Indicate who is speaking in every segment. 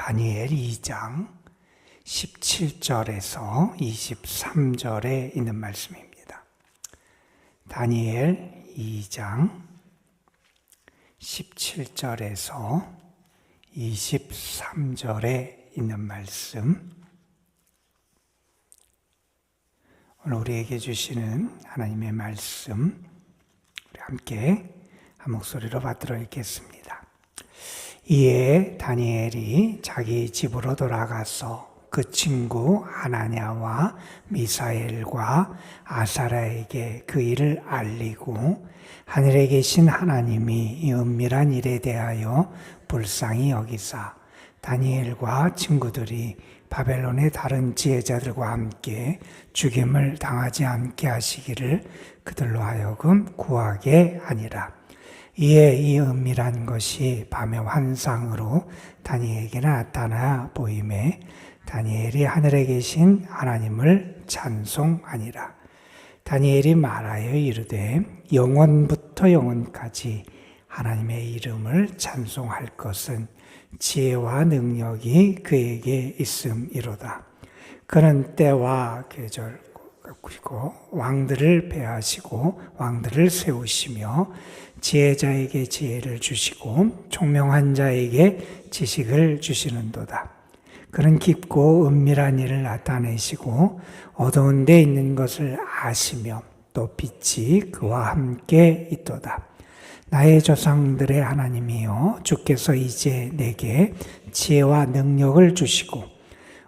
Speaker 1: 다니엘 2장 17절에서 23절에 있는 말씀입니다. 다니엘 2장 17절에서 23절에 있는 말씀, 오늘 우리에게 주시는 하나님의 말씀, 우리 함께 한 목소리로 받들어 읽겠습니다. 이에 다니엘이 자기 집으로 돌아가서 그 친구 하나냐와 미사엘과 아사랴에게 그 일을 알리고 하늘에 계신 하나님이 이 은밀한 일에 대하여 불쌍히 여기사 다니엘과 친구들이 바벨론의 다른 지혜자들과 함께 죽임을 당하지 않게 하시기를 그들로 하여금 구하게 하니라. 이에 이 은밀한 것이 밤의 환상으로 다니엘에게 나타나 보임에 다니엘이 하늘에 계신 하나님을 찬송하니라. 다니엘이 말하여 이르되 영원부터 영원까지 하나님의 이름을 찬송할 것은 지혜와 능력이 그에게 있음이로다. 그는 때와 계절 그리고 왕들을 배하시고 왕들을 세우시며 지혜자에게 지혜를 주시고 총명한 자에게 지식을 주시는도다. 그는 깊고 은밀한 일을 나타내시고 어두운 데 있는 것을 아시며 또 빛이 그와 함께 있도다. 나의 조상들의 하나님이여, 주께서 이제 내게 지혜와 능력을 주시고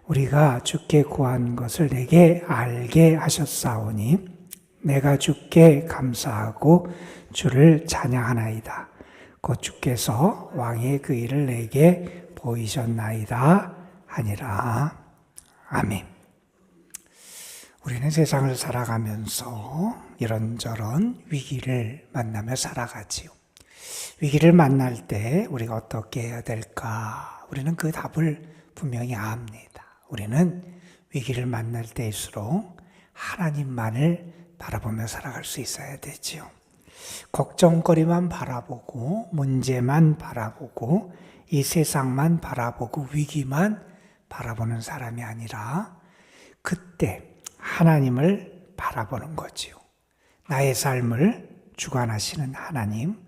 Speaker 1: 우리가 주께 구한 것을 내게 알게 하셨사오니 내가 주께 감사하고 주를 찬양하나이다. 곧 주께서 왕의 그 일을 내게 보이셨나이다 하니라. 아멘. 우리는 세상을 살아가면서 이런저런 위기를 만나며 살아가지요. 위기를 만날 때 우리가 어떻게 해야 될까? 우리는 그 답을 분명히 압니다. 우리는 위기를 만날 때일수록 하나님만을 바라보며 살아갈 수 있어야 되지요. 걱정거리만 바라보고 문제만 바라보고 이 세상만 바라보고 위기만 바라보는 사람이 아니라 그때 하나님을 바라보는 거지요. 나의 삶을 주관하시는 하나님,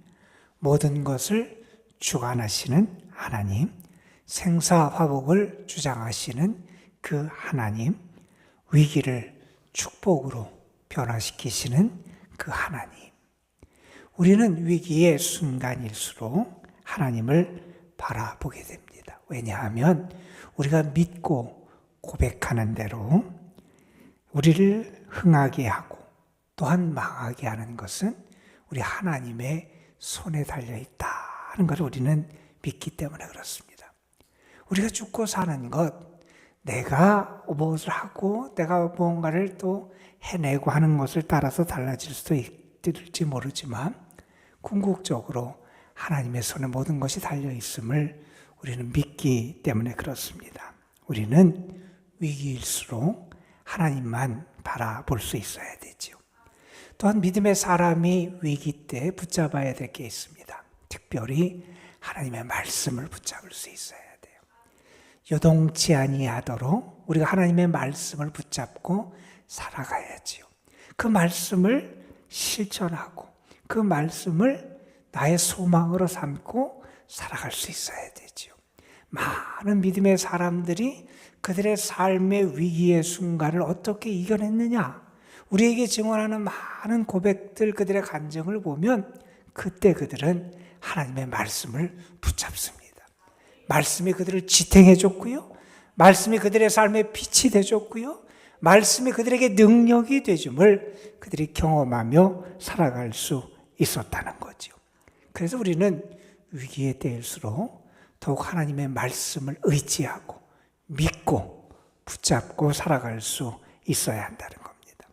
Speaker 1: 모든 것을 주관하시는 하나님, 생사화복을 주장하시는 그 하나님, 위기를 축복으로 변화시키시는 그 하나님. 우리는 위기의 순간일수록 하나님을 바라보게 됩니다. 왜냐하면 우리가 믿고 고백하는 대로 우리를 흥하게 하고 또한 망하게 하는 것은 우리 하나님의 손에 달려있다는 것을 우리는 믿기 때문에 그렇습니다. 우리가 죽고 사는 것, 내가 무엇을 하고 내가 무언가를 또 해내고 하는 것을 따라서 달라질 수도 있을지 모르지만 궁극적으로 하나님의 손에 모든 것이 달려있음을 우리는 믿기 때문에 그렇습니다. 우리는 위기일수록 하나님만 바라볼 수 있어야 되죠. 또한 믿음의 사람이 위기 때 붙잡아야 될 게 있습니다. 특별히 하나님의 말씀을 붙잡을 수 있어야 돼요. 요동치 아니하도록 우리가 하나님의 말씀을 붙잡고 살아가야지요. 그 말씀을 실천하고 그 말씀을 나의 소망으로 삼고 살아갈 수 있어야 되죠. 많은 믿음의 사람들이 그들의 삶의 위기의 순간을 어떻게 이겨냈느냐? 우리에게 증언하는 많은 고백들, 그들의 간증을 보면 그때 그들은 하나님의 말씀을 붙잡습니다. 말씀이 그들을 지탱해 줬고요. 말씀이 그들의 삶의 빛이 되어줬고요. 말씀이 그들에게 능력이 되줌을 그들이 경험하며 살아갈 수 있었다는 거죠. 그래서 우리는 위기의 때일수록 더욱 하나님의 말씀을 의지하고 믿고 붙잡고 살아갈 수 있어야 한다는 겁니다.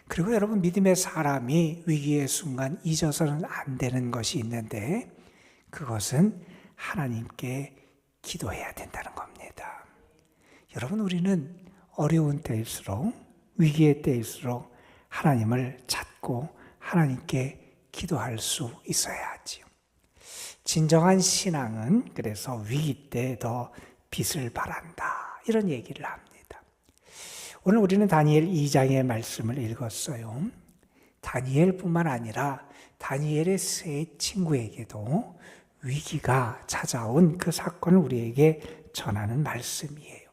Speaker 1: 그리고 여러분, 믿음의 사람이 위기의 순간 잊어서는 안 되는 것이 있는데 그것은 하나님께 기도해야 된다는 겁니다. 여러분, 우리는 어려운 때일수록 위기의 때일수록 하나님을 찾고 하나님께 기도할 수 있어야 하지요. 진정한 신앙은 그래서 위기 때 더 빛을 발한다. 이런 얘기를 합니다. 오늘 우리는 다니엘 2장의 말씀을 읽었어요. 다니엘뿐만 아니라 다니엘의 세 친구에게도 위기가 찾아온 그 사건을 우리에게 전하는 말씀이에요.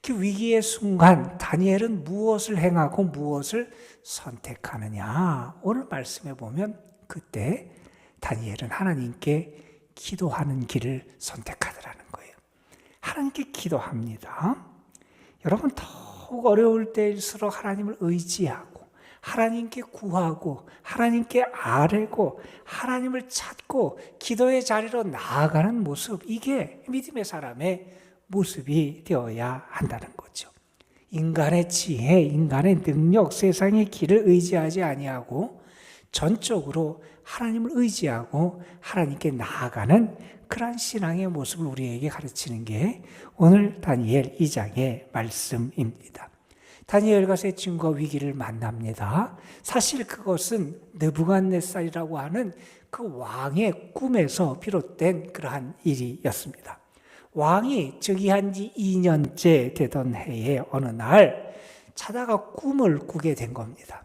Speaker 1: 그 위기의 순간 다니엘은 무엇을 행하고 무엇을 선택하느냐? 오늘 말씀에 보면 그때 다니엘은 하나님께 기도하는 길을 선택하더라는 거예요. 하나님께 기도합니다. 여러분, 더욱 어려울 때일수록 하나님을 의지하고 하나님께 구하고 하나님께 아뢰고 하나님을 찾고 기도의 자리로 나아가는 모습, 이게 믿음의 사람의 모습이 되어야 한다는 거죠. 인간의 지혜, 인간의 능력, 세상의 길을 의지하지 아니하고 전적으로 하나님을 의지하고 하나님께 나아가는 그러한 신앙의 모습을 우리에게 가르치는 게 오늘 다니엘 2장의 말씀입니다. 다니엘과 세 친구가 위기를 만납니다. 사실 그것은 느부갓네살이라고 하는 그 왕의 꿈에서 비롯된 그러한 일이었습니다. 왕이 즉위한 지 2년째 되던 해에 어느 날 자다가 꿈을 꾸게 된 겁니다.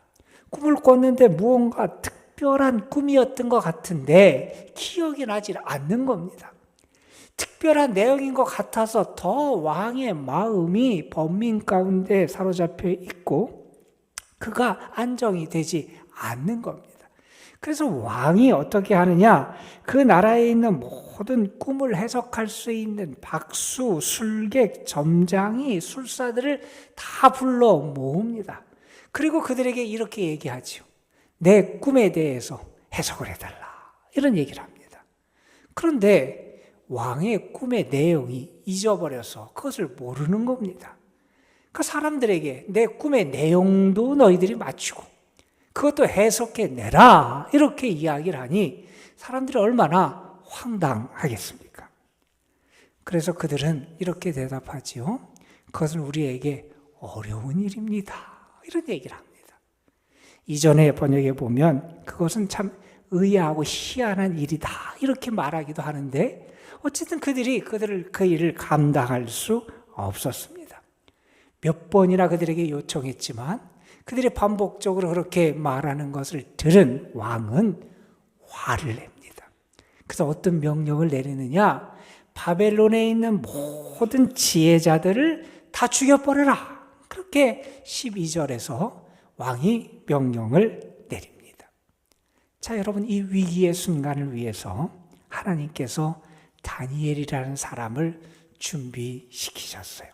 Speaker 1: 꿈을 꿨는데 무언가 특별한 꿈이었던 것 같은데 기억이 나지 않는 겁니다. 특별한 내용인 것 같아서 더 왕의 마음이 번민 가운데 사로잡혀 있고 그가 안정이 되지 않는 겁니다. 그래서 왕이 어떻게 하느냐, 그 나라에 있는 모든 꿈을 해석할 수 있는 박수, 술객, 점장이, 술사들을 다 불러 모읍니다. 그리고 그들에게 이렇게 얘기하죠. 내 꿈에 대해서 해석을 해달라. 이런 얘기를 합니다. 그런데 왕의 꿈의 내용이 잊어버려서 그것을 모르는 겁니다. 그 사람들에게 내 꿈의 내용도 너희들이 맞추고 그것도 해석해내라. 이렇게 이야기를 하니 사람들이 얼마나 황당하겠습니까? 그래서 그들은 이렇게 대답하지요. 그것은 우리에게 어려운 일입니다. 이런 얘기를 합니다. 이전에 번역에 보면 그것은 참 의아하고 희한한 일이다. 이렇게 말하기도 하는데 어쨌든 그들이 그 일을 감당할 수 없었습니다. 몇 번이나 그들에게 요청했지만 그들이 반복적으로 그렇게 말하는 것을 들은 왕은 화를 냅니다. 그래서 어떤 명령을 내리느냐, 바벨론에 있는 모든 지혜자들을 다 죽여버려라. 그렇게 12절에서 왕이 명령을 내립니다. 자, 여러분, 이 위기의 순간을 위해서 하나님께서 다니엘이라는 사람을 준비시키셨어요.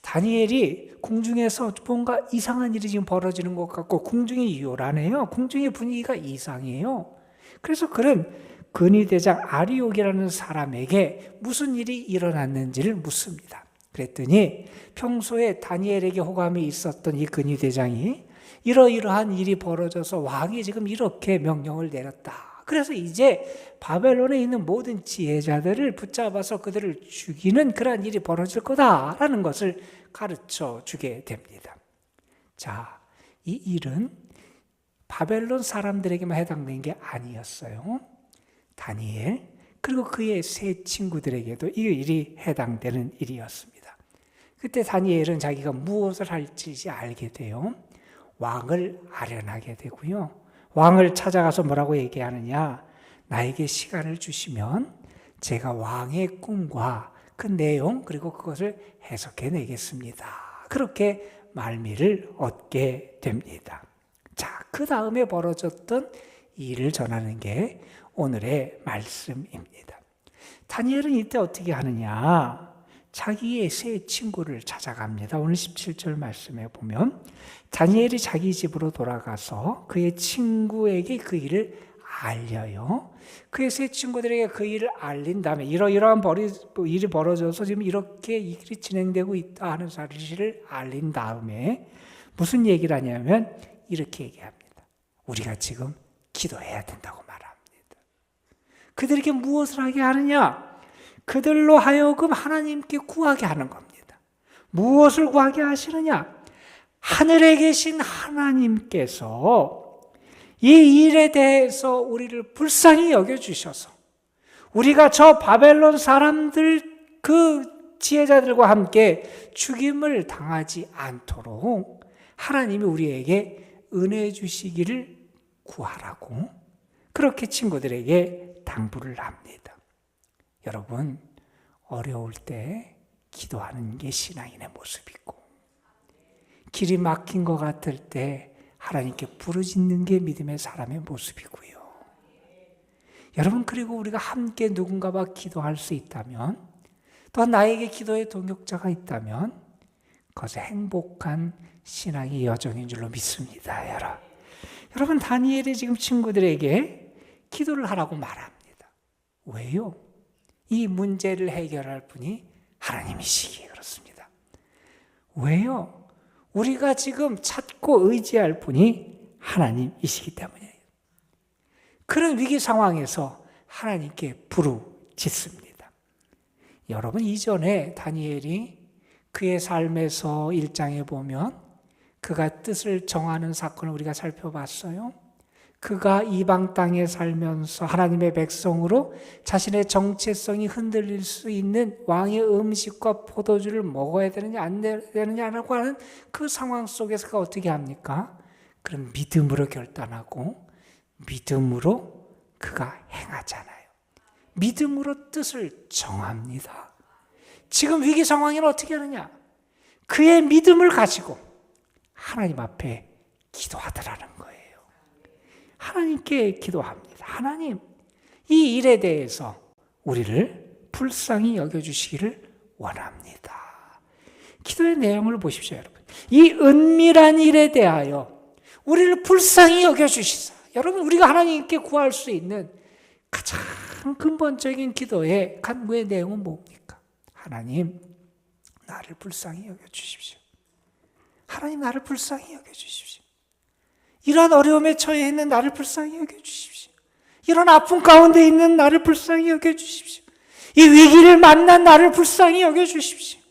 Speaker 1: 다니엘이 궁중에서 뭔가 이상한 일이 지금 벌어지는 것 같고 궁중이 요란해요. 궁중의 분위기가 이상해요. 그래서 그는 근위대장 아리옥이라는 사람에게 무슨 일이 일어났는지를 묻습니다. 그랬더니 평소에 다니엘에게 호감이 있었던 이 근위대장이 이러이러한 일이 벌어져서 왕이 지금 이렇게 명령을 내렸다. 그래서 이제 바벨론에 있는 모든 지혜자들을 붙잡아서 그들을 죽이는 그런 일이 벌어질 거다라는 것을 가르쳐 주게 됩니다. 자, 이 일은 바벨론 사람들에게만 해당된 게 아니었어요. 다니엘 그리고 그의 세 친구들에게도 이 일이 해당되는 일이었습니다. 그때 다니엘은 자기가 무엇을 할지 알게 돼요. 왕을 아련하게 되고요. 왕을 찾아가서 뭐라고 얘기하느냐, 나에게 시간을 주시면 제가 왕의 꿈과 그 내용 그리고 그것을 해석해 내겠습니다. 그렇게 말미를 얻게 됩니다. 자, 그 다음에 벌어졌던 일을 전하는 게 오늘의 말씀입니다. 다니엘은 이때 어떻게 하느냐, 자기의 세 친구를 찾아갑니다. 오늘 17절 말씀에 보면 다니엘이 자기 집으로 돌아가서 그의 친구에게 그 일을 알려요. 그의 세 친구들에게 그 일을 알린 다음에 이러이러한 일이 벌어져서 지금 이렇게 일이 진행되고 있다 하는 사실을 알린 다음에 무슨 얘기를 하냐면 이렇게 얘기합니다. 우리가 지금 기도해야 된다고 말합니다. 그들에게 무엇을 하게 하느냐? 그들로 하여금 하나님께 구하게 하는 겁니다. 무엇을 구하게 하시느냐? 하늘에 계신 하나님께서 이 일에 대해서 우리를 불쌍히 여겨주셔서 우리가 저 바벨론 사람들 그 지혜자들과 함께 죽임을 당하지 않도록 하나님이 우리에게 은혜 주시기를 구하라고 그렇게 친구들에게 당부를 합니다. 여러분, 어려울 때 기도하는 게 신앙인의 모습이고, 길이 막힌 것 같을 때 하나님께 부르짖는 게 믿음의 사람의 모습이고요. 여러분, 그리고 우리가 함께 누군가와 기도할 수 있다면, 또 나에게 기도의 동역자가 있다면 그것은 행복한 신앙의 여정인 줄로 믿습니다. 여러분, 다니엘이 지금 친구들에게 기도를 하라고 말합니다. 왜요? 이 문제를 해결할 분이 하나님이시기에 그렇습니다. 왜요? 우리가 지금 찾고 의지할 분이 하나님이시기 때문이에요. 그런 위기 상황에서 하나님께 부르짖습니다. 여러분, 이전에 다니엘이 그의 삶에서 1장에 보면 그가 뜻을 정하는 사건을 우리가 살펴봤어요. 그가 이방 땅에 살면서 하나님의 백성으로 자신의 정체성이 흔들릴 수 있는 왕의 음식과 포도주를 먹어야 되느냐 안 되느냐라고 하는 그 상황 속에서 그가 어떻게 합니까? 그럼 믿음으로 결단하고 믿음으로 그가 행하잖아요. 믿음으로 뜻을 정합니다. 지금 위기 상황에는 어떻게 하느냐? 그의 믿음을 가지고 하나님 앞에 기도하더라는 거예요. 하나님께 기도합니다. 하나님, 이 일에 대해서 우리를 불쌍히 여겨주시기를 원합니다. 기도의 내용을 보십시오, 여러분. 이 은밀한 일에 대하여 우리를 불쌍히 여겨주시사. 여러분, 우리가 하나님께 구할 수 있는 가장 근본적인 기도의 간구의 내용은 뭡니까? 하나님, 나를 불쌍히 여겨주십시오. 하나님, 나를 불쌍히 여겨주십시오. 이러한 어려움에 처해 있는 나를 불쌍히 여겨주십시오. 이런 아픔 가운데 있는 나를 불쌍히 여겨주십시오. 이 위기를 만난 나를 불쌍히 여겨주십시오.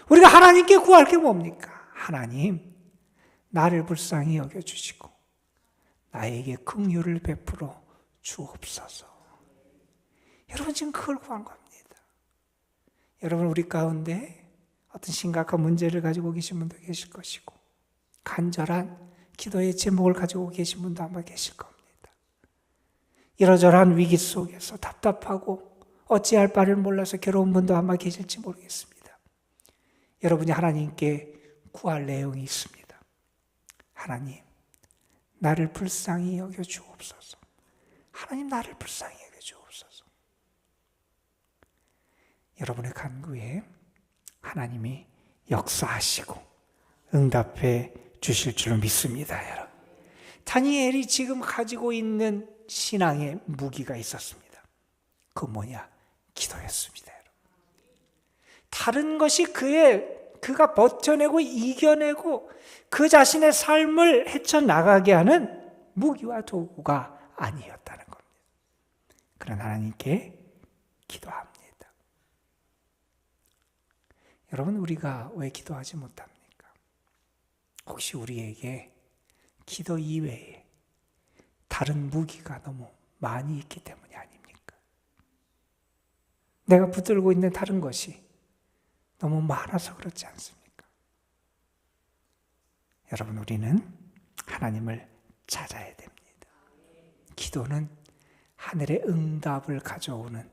Speaker 1: 우리가 하나님께 구할 게 뭡니까? 하나님, 나를 불쌍히 여겨주시고 나에게 긍휼을 베풀어 주옵소서. 여러분, 지금 그걸 구한 겁니다. 여러분, 우리 가운데 어떤 심각한 문제를 가지고 계신 분도 계실 것이고 간절한 기도의 제목을 가지고 계신 분도 아마 계실 겁니다. 이러저러한 위기 속에서 답답하고 어찌할 바를 몰라서 괴로운 분도 아마 계실지 모르겠습니다. 여러분이 하나님께 구할 내용이 있습니다. 하나님, 나를 불쌍히 여겨주옵소서. 하나님, 나를 불쌍히 여겨주옵소서. 여러분의 간구에 하나님이 역사하시고 응답해 주실 줄로 믿습니다, 여러분. 다니엘이 지금 가지고 있는 신앙의 무기가 있었습니다. 그 뭐냐? 기도였습니다, 여러분. 다른 것이 그가 버텨내고 이겨내고 그 자신의 삶을 헤쳐나가게 하는 무기와 도구가 아니었다는 겁니다. 그러나 하나님께 기도합니다. 여러분, 우리가 왜 기도하지 못합니까? 혹시 우리에게 기도 이외에 다른 무기가 너무 많이 있기 때문이 아닙니까? 내가 붙들고 있는 다른 것이 너무 많아서 그렇지 않습니까? 여러분, 우리는 하나님을 찾아야 됩니다. 기도는 하늘의 응답을 가져오는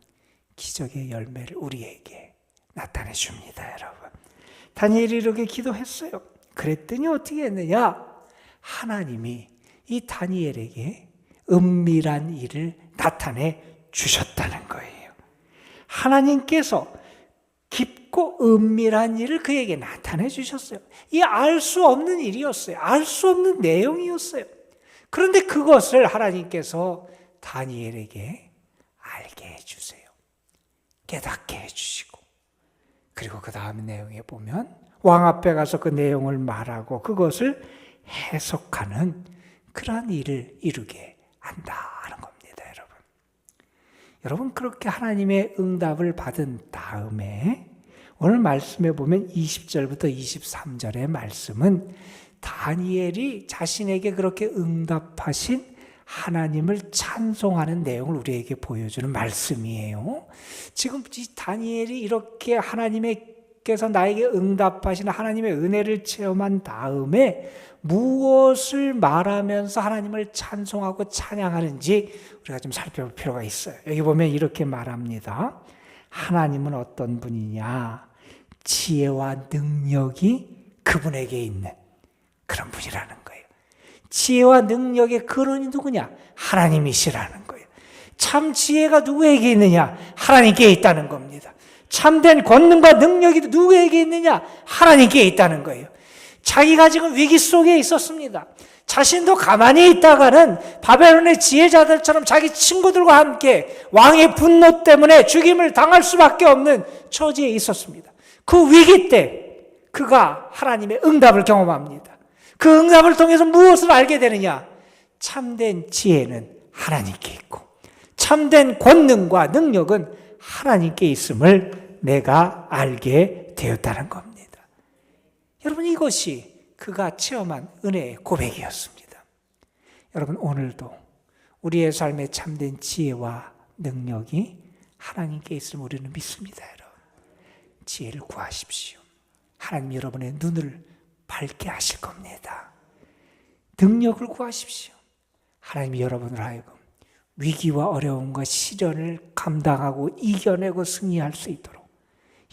Speaker 1: 기적의 열매를 우리에게 나타내 줍니다, 여러분. 다니엘이 이렇게 기도했어요. 그랬더니 어떻게 했느냐? 하나님이 이 다니엘에게 은밀한 일을 나타내 주셨다는 거예요. 하나님께서 깊고 은밀한 일을 그에게 나타내 주셨어요. 이 알 수 없는 일이었어요. 알 수 없는 내용이었어요. 그런데 그것을 하나님께서 다니엘에게 알게 해주세요. 깨닫게 해주시고, 그리고 그 다음 내용에 보면 왕 앞에 가서 그 내용을 말하고 그것을 해석하는 그러한 일을 이루게 한다는 겁니다, 여러분. 여러분, 그렇게 하나님의 응답을 받은 다음에 오늘 말씀에 보면 20절부터 23절의 말씀은 다니엘이 자신에게 그렇게 응답하신 하나님을 찬송하는 내용을 우리에게 보여주는 말씀이에요. 지금 이 다니엘이 이렇게 하나님께서 나에게 응답하시는 하나님의 은혜를 체험한 다음에 무엇을 말하면서 하나님을 찬송하고 찬양하는지 우리가 좀 살펴볼 필요가 있어요. 여기 보면 이렇게 말합니다. 하나님은 어떤 분이냐? 지혜와 능력이 그분에게 있는 그런 분이라는 거예요. 지혜와 능력의 근원이 누구냐? 하나님이시라는 거예요. 참 지혜가 누구에게 있느냐? 하나님께 있다는 겁니다. 참된 권능과 능력이 누구에게 있느냐? 하나님께 있다는 거예요. 자기가 지금 위기 속에 있었습니다. 자신도 가만히 있다가는 바벨론의 지혜자들처럼 자기 친구들과 함께 왕의 분노 때문에 죽임을 당할 수밖에 없는 처지에 있었습니다. 그 위기 때 그가 하나님의 응답을 경험합니다. 그 응답을 통해서 무엇을 알게 되느냐? 참된 지혜는 하나님께 있고 참된 권능과 능력은 하나님께 있음을 내가 알게 되었다는 겁니다. 여러분, 이것이 그가 체험한 은혜의 고백이었습니다. 여러분, 오늘도 우리의 삶에 참된 지혜와 능력이 하나님께 있음을 우리는 믿습니다. 여러분, 지혜를 구하십시오. 하나님 여러분의 눈을 밝게 하실 겁니다. 능력을 구하십시오. 하나님이 여러분을 하여금 위기와 어려움과 시련을 감당하고 이겨내고 승리할 수 있도록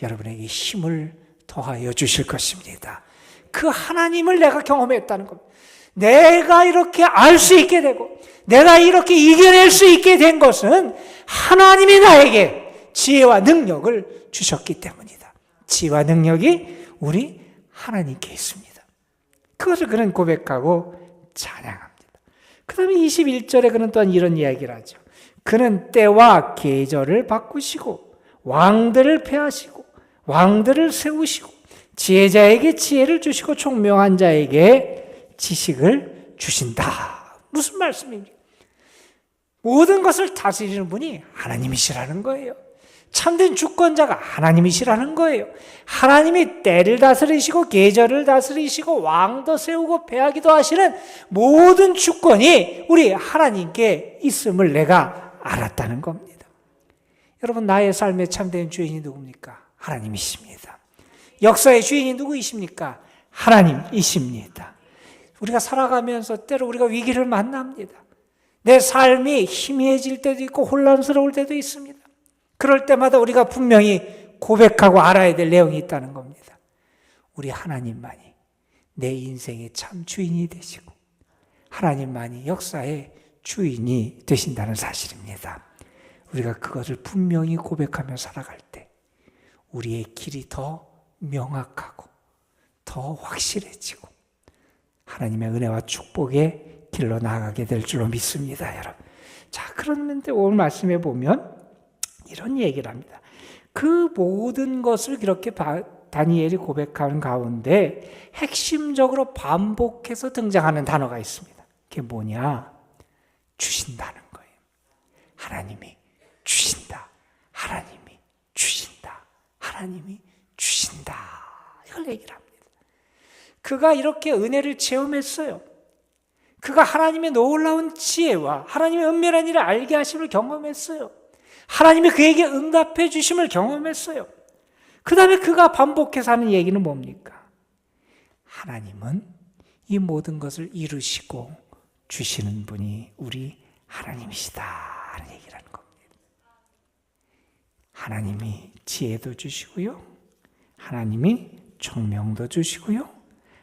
Speaker 1: 여러분에게 힘을 더하여 주실 것입니다. 그 하나님을 내가 경험했다는 겁니다. 내가 이렇게 알 수 있게 되고 내가 이렇게 이겨낼 수 있게 된 것은 하나님이 나에게 지혜와 능력을 주셨기 때문이다. 지혜와 능력이 우리 하나님께 있습니다. 그것을 그는 고백하고 찬양합니다. 그 다음에 21절에 그는 또한 이런 이야기를 하죠. 그는 때와 계절을 바꾸시고 왕들을 폐하시고 왕들을 세우시고 지혜자에게 지혜를 주시고 총명한 자에게 지식을 주신다. 무슨 말씀입니까? 모든 것을 다스리는 분이 하나님이시라는 거예요. 참된 주권자가 하나님이시라는 거예요. 하나님이 때를 다스리시고 계절을 다스리시고 왕도 세우고 폐하기도 하시는 모든 주권이 우리 하나님께 있음을 내가 알았다는 겁니다. 여러분, 나의 삶의 참된 주인이 누굽니까? 하나님이십니다. 역사의 주인이 누구이십니까? 하나님이십니다. 우리가 살아가면서 때로 우리가 위기를 만납니다. 내 삶이 희미해질 때도 있고 혼란스러울 때도 있습니다. 그럴 때마다 우리가 분명히 고백하고 알아야 될 내용이 있다는 겁니다. 우리 하나님만이 내 인생의 참 주인이 되시고 하나님만이 역사의 주인이 되신다는 사실입니다. 우리가 그것을 분명히 고백하며 살아갈 때 우리의 길이 더 명확하고 더 확실해지고 하나님의 은혜와 축복의 길로 나아가게 될 줄로 믿습니다, 여러분. 자, 그런데 오늘 말씀에 보면 이런 얘기를 합니다. 그 모든 것을 이렇게 다니엘이 고백하는 가운데 핵심적으로 반복해서 등장하는 단어가 있습니다. 그게 뭐냐? 주신다는 거예요. 하나님이 주신다. 하나님이 주신다. 하나님이 주신다. 이걸 얘기를 합니다. 그가 이렇게 은혜를 체험했어요. 그가 하나님의 놀라운 지혜와 하나님의 은밀한 일을 알게 하심을 경험했어요. 하나님이 그에게 응답해 주심을 경험했어요. 그 다음에 그가 반복해서 하는 얘기는 뭡니까? 하나님은 이 모든 것을 이루시고 주시는 분이 우리 하나님이시다 하는 얘기를 하는 겁니다. 하나님이 지혜도 주시고요. 하나님이 총명도 주시고요.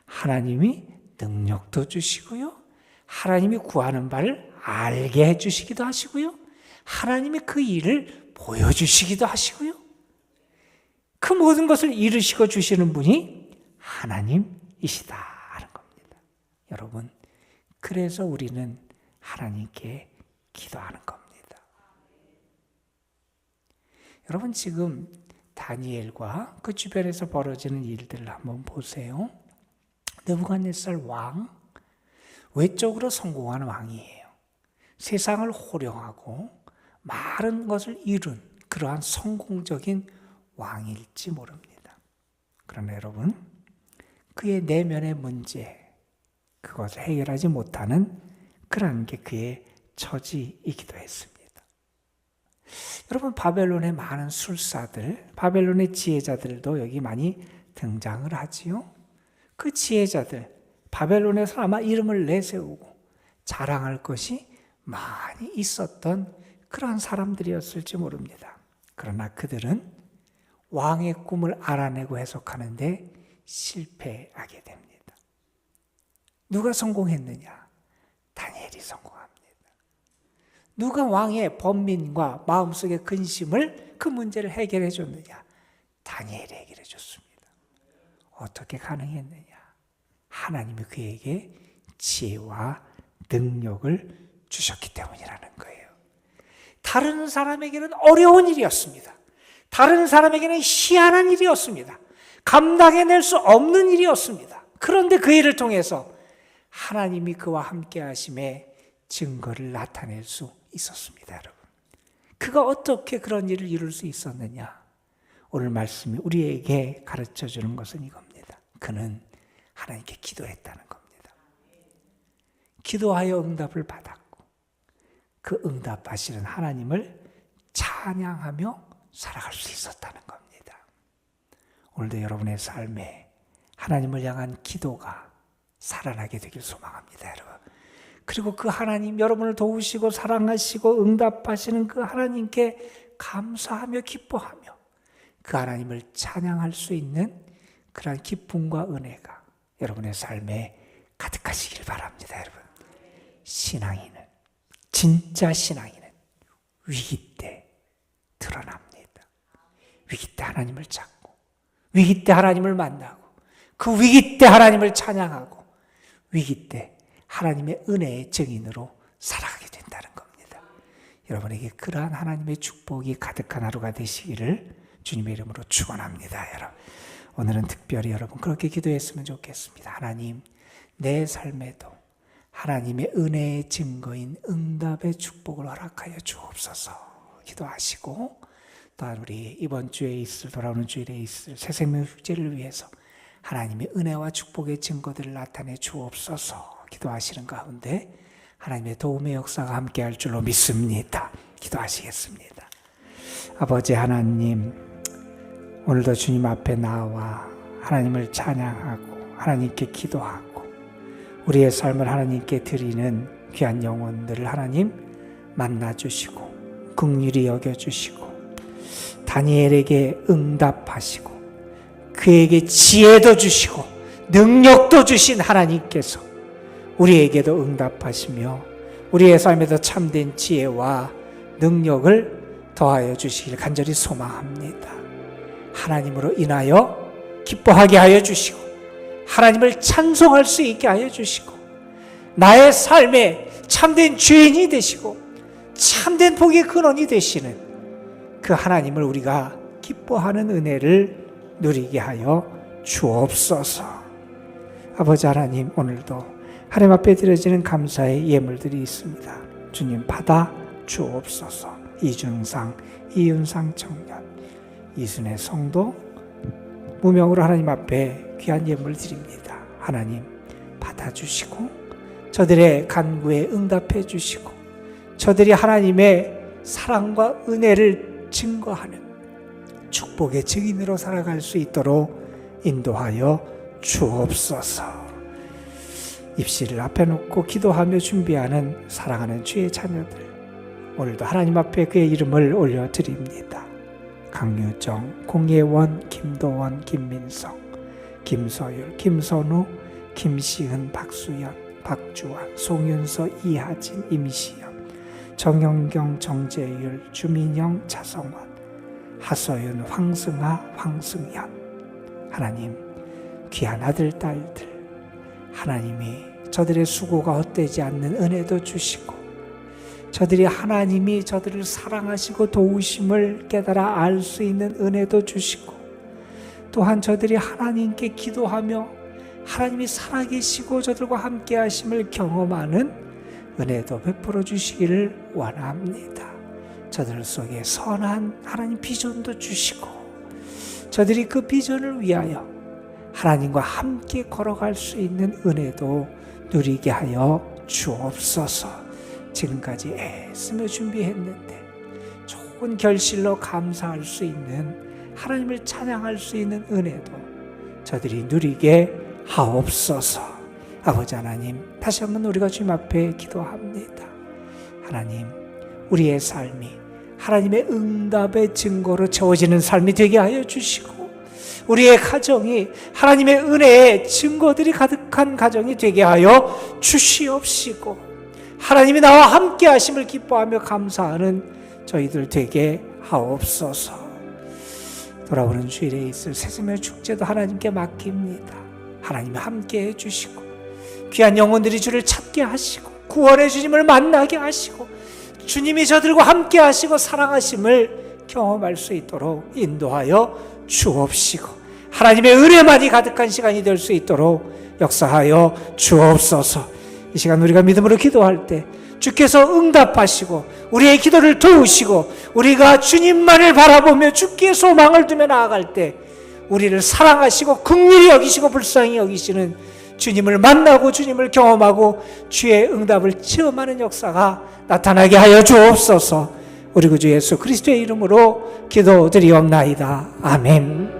Speaker 1: 하나님이 능력도 주시고요. 하나님이 구하는 바를 알게 해주시기도 하시고요. 하나님이 그 일을 보여주시기도 하시고요. 그 모든 것을 이루시고 주시는 분이 하나님이시다 하는 겁니다. 여러분, 그래서 우리는 하나님께 기도하는 겁니다. 여러분, 지금 다니엘과 그 주변에서 벌어지는 일들을 한번 보세요. 느부갓네살 왕, 외적으로 성공한 왕이에요. 세상을 호령하고 많은 것을 이룬 그러한 성공적인 왕일지 모릅니다. 그러나 여러분, 그의 내면의 문제, 그것을 해결하지 못하는 그런 게 그의 처지이기도 했습니다. 여러분, 바벨론의 많은 술사들, 바벨론의 지혜자들도 여기 많이 등장을 하지요. 그 지혜자들, 바벨론에서 아마 이름을 내세우고 자랑할 것이 많이 있었던 그러한 사람들이었을지 모릅니다. 그러나 그들은 왕의 꿈을 알아내고 해석하는데 실패하게 됩니다. 누가 성공했느냐? 다니엘이 성공합니다. 누가 왕의 번민과 마음속의 근심을, 그 문제를 해결해 줬느냐? 다니엘이 해결해 줬습니다. 어떻게 가능했느냐? 하나님이 그에게 지혜와 능력을 주셨기 때문이라는 거예요. 다른 사람에게는 어려운 일이었습니다. 다른 사람에게는 희한한 일이었습니다. 감당해낼 수 없는 일이었습니다. 그런데 그 일을 통해서 하나님이 그와 함께 하심의 증거를 나타낼 수 있었습니다, 여러분. 그가 어떻게 그런 일을 이룰 수 있었느냐? 오늘 말씀이 우리에게 가르쳐 주는 것은 이겁니다. 그는 하나님께 기도했다는 겁니다. 기도하여 응답을 받았고 그 응답하시는 하나님을 찬양하며 살아갈 수 있었다는 겁니다. 오늘도 여러분의 삶에 하나님을 향한 기도가 살아나게 되길 소망합니다, 여러분. 그리고 그 하나님, 여러분을 도우시고 사랑하시고 응답하시는 그 하나님께 감사하며 기뻐하며 그 하나님을 찬양할 수 있는 그러한 기쁨과 은혜가 여러분의 삶에 가득하시길 바랍니다, 여러분. 신앙인은, 진짜 신앙인은 위기 때 드러납니다. 위기 때 하나님을 찾고, 위기 때 하나님을 만나고, 그 위기 때 하나님을 찬양하고, 위기 때 하나님의 은혜의 증인으로 살아가게 된다는 겁니다. 여러분에게 그러한 하나님의 축복이 가득한 하루가 되시기를 주님의 이름으로 축원합니다, 여러분. 오늘은 특별히 여러분 그렇게 기도했으면 좋겠습니다. 하나님, 내 삶에도 하나님의 은혜의 증거인 응답의 축복을 허락하여 주옵소서 기도하시고, 또한 우리 이번 주에 있을, 돌아오는 주일에 있을 새생명 축제를 위해서 하나님의 은혜와 축복의 증거들을 나타내 주옵소서 기도하시는 가운데 하나님의 도움의 역사가 함께할 줄로 믿습니다. 기도하시겠습니다. 아버지 하나님, 오늘도 주님 앞에 나와 하나님을 찬양하고 하나님께 기도하고 우리의 삶을 하나님께 드리는 귀한 영혼들을 하나님 만나주시고 긍휼히 여겨주시고 다니엘에게 응답하시고 그에게 지혜도 주시고 능력도 주신 하나님께서 우리에게도 응답하시며 우리의 삶에도 참된 지혜와 능력을 더하여 주시길 간절히 소망합니다. 하나님으로 인하여 기뻐하게 하여 주시고 하나님을 찬송할 수 있게 하여 주시고 나의 삶에 참된 주인이 되시고 참된 복의 근원이 되시는 그 하나님을 우리가 기뻐하는 은혜를 누리게 하여 주옵소서. 아버지 하나님, 오늘도 하나님 앞에 드려지는 감사의 예물들이 있습니다. 주님 받아 주옵소서. 이준상, 이윤상 청년, 이순의 성도 무명으로 하나님 앞에 귀한 예물 드립니다. 하나님 받아주시고 저들의 간구에 응답해 주시고 저들이 하나님의 사랑과 은혜를 증거하는 축복의 증인으로 살아갈 수 있도록 인도하여 주옵소서. 입시를 앞에 놓고 기도하며 준비하는 사랑하는 주의 자녀들, 오늘도 하나님 앞에 그의 이름을 올려드립니다. 강유정, 공예원, 김도원, 김민성, 김서율, 김선우, 김시은, 박수연, 박주환, 송윤서, 이하진, 임시연, 정영경, 정재율, 주민영, 차성원, 하서윤, 황승아, 황승현. 하나님, 귀한 아들, 딸들, 하나님이 저들의 수고가 헛되지 않는 은혜도 주시고 저들이 하나님이 저들을 사랑하시고 도우심을 깨달아 알 수 있는 은혜도 주시고 또한 저들이 하나님께 기도하며 하나님이 살아계시고 저들과 함께 하심을 경험하는 은혜도 베풀어 주시기를 원합니다. 저들 속에 선한 하나님 비전도 주시고 저들이 그 비전을 위하여 하나님과 함께 걸어갈 수 있는 은혜도 누리게 하여 주옵소서. 지금까지 애쓰며 준비했는데 좋은 결실로 감사할 수 있는, 하나님을 찬양할 수 있는 은혜도 저들이 누리게 하옵소서. 아버지 하나님, 다시 한번 우리가 주님 앞에 기도합니다. 하나님, 우리의 삶이 하나님의 응답의 증거로 채워지는 삶이 되게 하여 주시고, 우리의 가정이 하나님의 은혜의 증거들이 가득한 가정이 되게 하여 주시옵시고, 하나님이 나와 함께 하심을 기뻐하며 감사하는 저희들 되게 하옵소서. 돌아오는 주일에 있을 세세의 축제도 하나님께 맡깁니다. 하나님이 함께 해주시고 귀한 영혼들이 주를 찾게 하시고 구원의 주님을 만나게 하시고 주님이 저들과 함께 하시고 사랑하심을 경험할 수 있도록 인도하여 주옵시고, 하나님의 은혜만이 가득한 시간이 될 수 있도록 역사하여 주옵소서. 이 시간 우리가 믿음으로 기도할 때 주께서 응답하시고 우리의 기도를 도우시고, 우리가 주님만을 바라보며 주께 소망을 두며 나아갈 때 우리를 사랑하시고 긍휼히 여기시고 불쌍히 여기시는 주님을 만나고 주님을 경험하고 주의 응답을 체험하는 역사가 나타나게 하여 주옵소서. 우리 구주 예수 그리스도의 이름으로 기도드리옵나이다. 아멘.